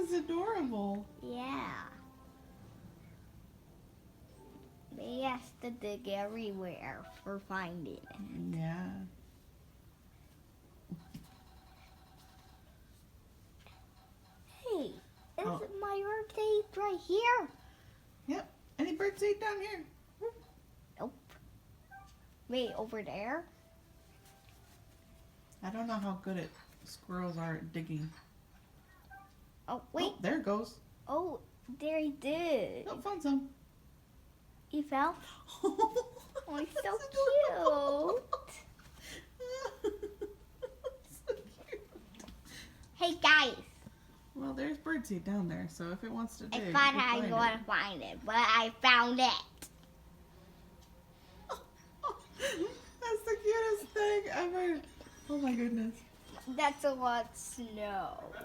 is adorable. Yeah. They has to dig everywhere for finding it. Yeah. Hey, Oh. my birdseed right here? Yep. Any birdseed down here? Nope. Wait, over there? I don't know how good squirrels are at digging. Oh, wait. Oh, there it goes. Oh, there he did. Oh, found some. He fell? Oh, Oh, he's so that's cute. so cute. Hey, guys. Well, there's birdseed down there, so if it wants to dig, I it thought can I find was it. going to find it, but I found it. That's the cutest thing ever. Oh my goodness. That's a lot of snow.